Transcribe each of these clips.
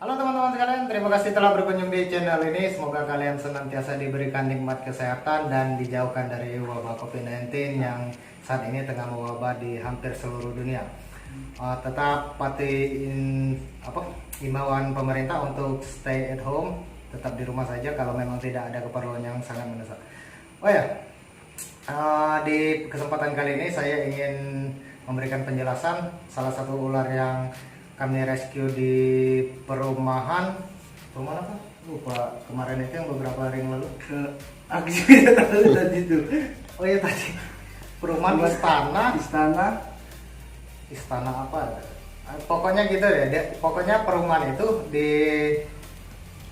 Halo teman-teman sekalian, terima kasih telah berkunjung di channel ini. Semoga kalian senantiasa diberikan nikmat kesehatan dan dijauhkan dari wabah COVID-19 yang saat ini tengah mewabah di hampir seluruh dunia. Tetap patuhin himbauan pemerintah untuk stay at home, tetap di rumah saja kalau memang tidak ada keperluan yang sangat mendesak. Di kesempatan kali ini saya ingin memberikan penjelasan salah satu ular yang kami rescue di perumahan apa? Lupa kemarin itu yang beberapa hari yang lalu Ke aksi tadi itu. Oh iya tadi perumahan istana apa? Pokoknya gitu ya. Pokoknya perumahan itu di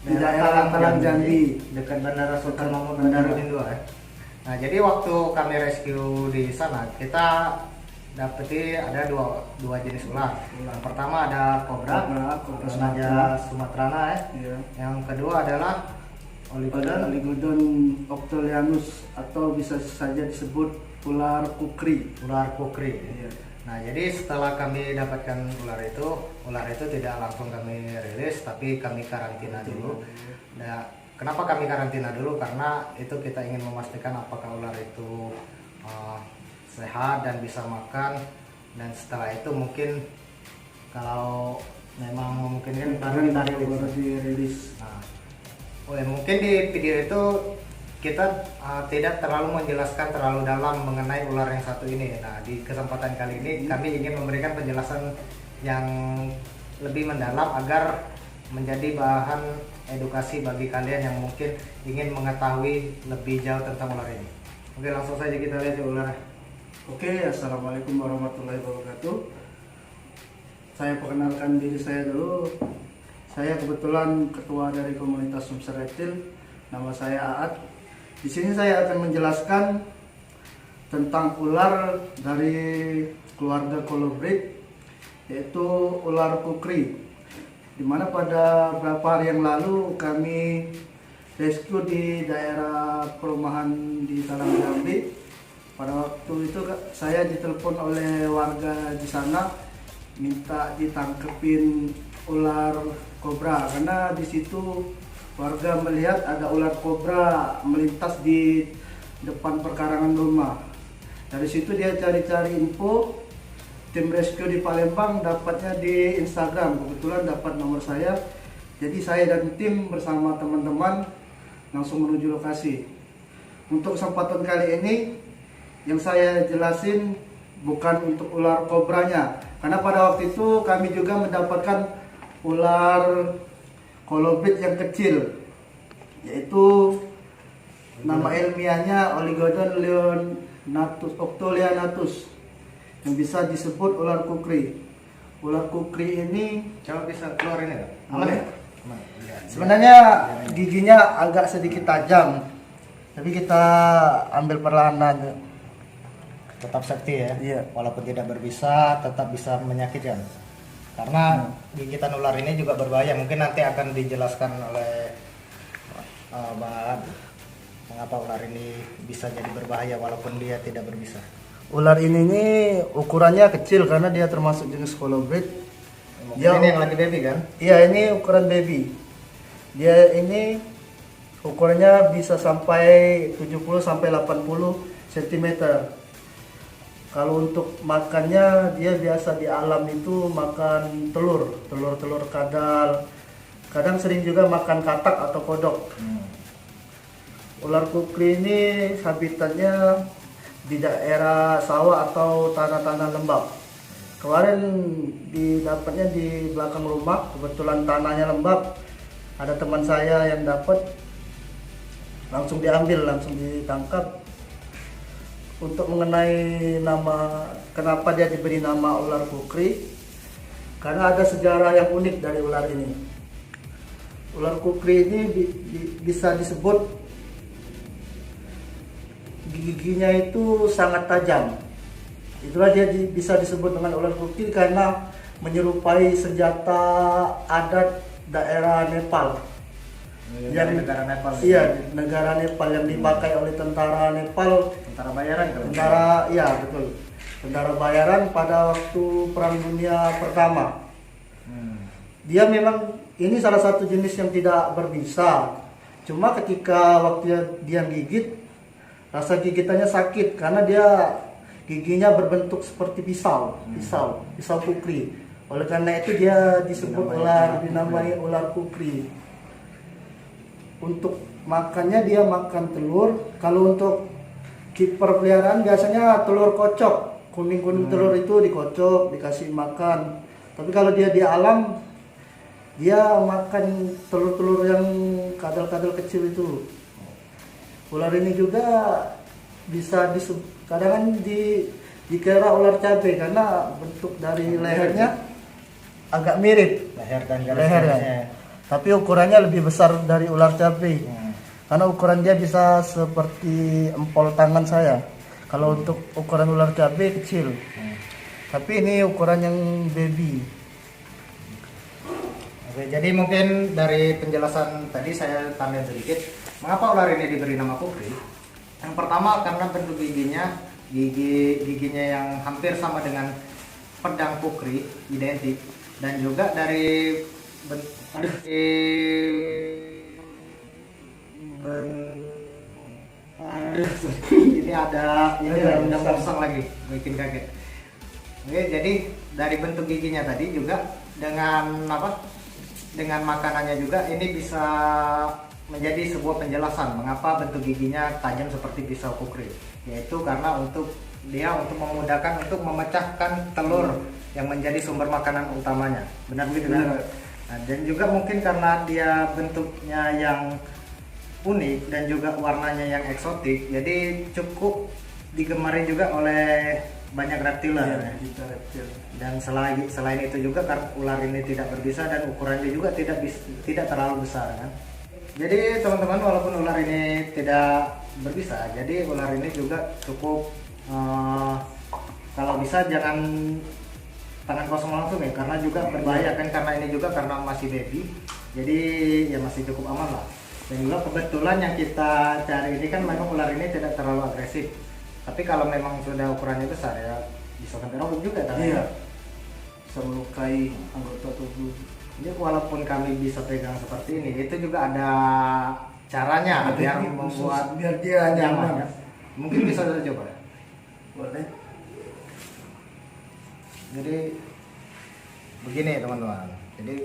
daerah Talang Jambi, dekat Bandara Sultan Mahmud Bandara. Badarudin II. Nah jadi waktu kami rescue di sana kita dapeti ada dua jenis ular. Yang pertama ada kobra Sumatera Sumatrana ya. Iya. Yang kedua adalah Oligodon octolianus atau bisa saja disebut ular kukri. ular kukri. Iya. Nah jadi setelah kami dapatkan ular itu tidak langsung kami rilis, tapi kami karantina dulu. Nah kenapa kami karantina dulu? Karena itu kita ingin memastikan apakah ular itu sehat dan bisa makan, dan setelah itu mungkin kalau memang memungkinkan baru kita rilis. Nah, mungkin di video itu kita tidak terlalu menjelaskan terlalu dalam mengenai ular yang satu ini. Nah di kesempatan kali ini kami ingin memberikan penjelasan yang lebih mendalam agar menjadi bahan edukasi bagi kalian yang mungkin ingin mengetahui lebih jauh tentang ular ini. Oke, langsung saja kita lihat ya ularnya. Oke, assalamualaikum warahmatullahi wabarakatuh. Saya perkenalkan diri saya dulu. Saya kebetulan ketua dari komunitas Sumser Reptil. Nama saya Aat. Di sini saya akan menjelaskan tentang ular dari keluarga colobrid, yaitu ular kukri. Dimana pada beberapa hari yang lalu kami rescue di daerah perumahan di Talang Jambi. Pada waktu itu saya ditelepon oleh warga di sana minta ditangkepin ular kobra, karena di situ warga melihat ada ular kobra melintas di depan perkarangan rumah. Dari situ dia cari-cari info. Tim rescue di Palembang dapatnya di Instagram, kebetulan dapat nomor saya. Jadi saya dan tim bersama teman-teman langsung menuju lokasi. Untuk kesempatan kali ini yang saya jelasin bukan untuk ular kobranya, karena pada waktu itu kami juga mendapatkan ular colobrid yang kecil, yaitu nama ilmiahnya Oligodon leonatus octolianatus, yang bisa disebut ular kukri. Ular kukri ini Coba bisa keluar ini kan? Aman ya? Aman. sebenarnya giginya agak sedikit tajam, tapi kita ambil perlahan. Tetap safety ya. Iya. Walaupun tidak berbisa, tetap bisa menyakitkan. Karena gigitan ular ini juga berbahaya. Mungkin nanti akan dijelaskan oleh Bang Aad mengapa ular ini bisa jadi berbahaya walaupun dia tidak berbisa. Ular ini ukurannya kecil karena dia termasuk jenis colobrid. Mungkin ini yang lagi baby kan? Iya, ini ukuran baby. Dia ini ukurannya bisa sampai 70 sampai 80 cm. Kalau untuk makannya dia biasa di alam itu makan telur kadal. Kadang sering juga makan katak atau kodok. Ular kukri ini habitatnya di daerah sawah atau tanah-tanah lembab. Kemarin didapatnya di belakang rumah, kebetulan tanahnya lembab. Ada teman saya yang dapat, langsung diambil, langsung ditangkap. Untuk mengenai nama, kenapa dia diberi nama ular kukri, karena ada sejarah yang unik dari ular ini. Ular kukri ini bisa disebut giginya itu sangat tajam. Itulah dia bisa disebut dengan ular kukri karena menyerupai senjata adat daerah Nepal. Yang negara Nepal. Iya, negara Nepal yang dipakai oleh tentara Nepal. Tentara bayaran kalau Iya betul. Tentara bayaran pada waktu Perang Dunia Pertama. Dia memang ini salah satu jenis yang tidak berbisa. Cuma ketika waktu dia gigit, rasa gigitannya sakit karena dia giginya berbentuk seperti pisau kukri. Oleh karena itu dia disebut dinamai ular kukri. Untuk makannya dia makan telur. Kalau untuk kiper peliharaan biasanya telur kocok, kuning telur itu dikocok, dikasih makan. Tapi kalau dia di alam, dia makan telur-telur yang kadal-kadal kecil itu. Ular ini juga bisa kadang dikira ular cabai karena bentuk dari lehernya agak mirip Leher dan lehernya. Tapi ukurannya lebih besar dari ular cabai. Karena ukuran dia bisa seperti empol tangan saya. Kalau untuk ukuran ular cabai kecil. Tapi ini ukuran yang baby. Oke, jadi mungkin dari penjelasan tadi saya tambahin sedikit, mengapa ular ini diberi nama kukri? Yang pertama karena bentuk giginya yang hampir sama dengan pedang kukri, identik, dan juga dari ini ada kosong lagi, bikin kaget. Oke, jadi dari bentuk giginya tadi juga dengan dengan makanannya juga ini bisa menjadi sebuah penjelasan mengapa bentuk giginya tajam seperti pisau kukri, yaitu karena untuk memudahkan untuk memecahkan telur yang menjadi sumber makanan utamanya. Benar begitu kan? Nah, dan juga mungkin karena dia bentuknya yang unik dan juga warnanya yang eksotik, jadi cukup digemari juga oleh banyak reptiler. Dan selain itu juga karena ular ini tidak berbisa dan ukurannya juga tidak terlalu besar kan. Jadi teman-teman, walaupun ular ini tidak berbisa, jadi ular ini juga cukup kalau bisa jangan tangan kosong langsung ya, karena juga berbahaya kan, karena ini juga karena masih baby, jadi ya masih cukup aman lah. Dan juga kebetulan yang kita cari ini kan memang ular ini tidak terlalu agresif, tapi kalau memang sudah ukurannya besar ya bisa sampai robek juga kan. Iya, bisa melukai anggota tubuh. Jadi walaupun kami bisa pegang seperti ini, itu juga ada caranya biar membuat biar dia nyaman. ya. Mungkin bisa dulu coba. Boleh. Jadi begini teman-teman. Jadi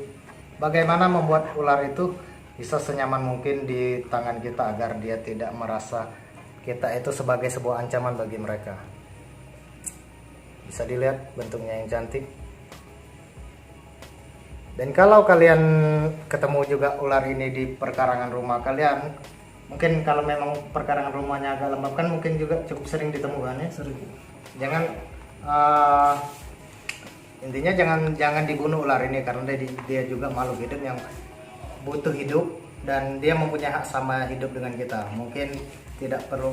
bagaimana membuat ular itu bisa senyaman mungkin di tangan kita agar dia tidak merasa kita itu sebagai sebuah ancaman bagi mereka. Bisa dilihat bentuknya yang cantik. Dan kalau kalian ketemu juga ular ini di perkarangan rumah kalian, mungkin kalau memang perkarangan rumahnya agak lembab kan mungkin juga cukup sering ditemukan ya. Sering. Jangan intinya jangan dibunuh ular ini karena dia juga makhluk hidup yang butuh hidup dan dia mempunyai hak sama hidup dengan kita. Mungkin tidak perlu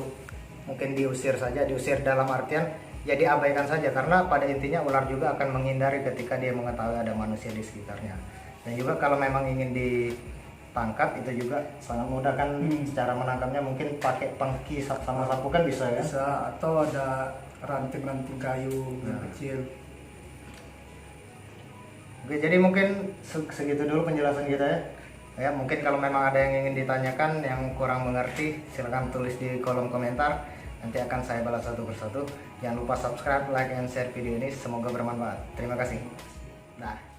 diusir saja, diusir dalam artian ya diabaikan saja, karena pada intinya ular juga akan menghindari ketika dia mengetahui ada manusia di sekitarnya. Dan juga kalau memang ingin ditangkap itu juga sangat mudah kan, cara menangkapnya mungkin pakai pengki sama sapu kan bisa ya. Bisa, atau ada ranting-ranting kayu yang kecil. Oke, jadi mungkin segitu dulu penjelasan kita ya. Ya, mungkin kalau memang ada yang ingin ditanyakan yang kurang mengerti, silahkan tulis di kolom komentar. Nanti akan saya balas satu persatu. Jangan lupa subscribe, like, and share video ini. Semoga bermanfaat. Terima kasih. Nah.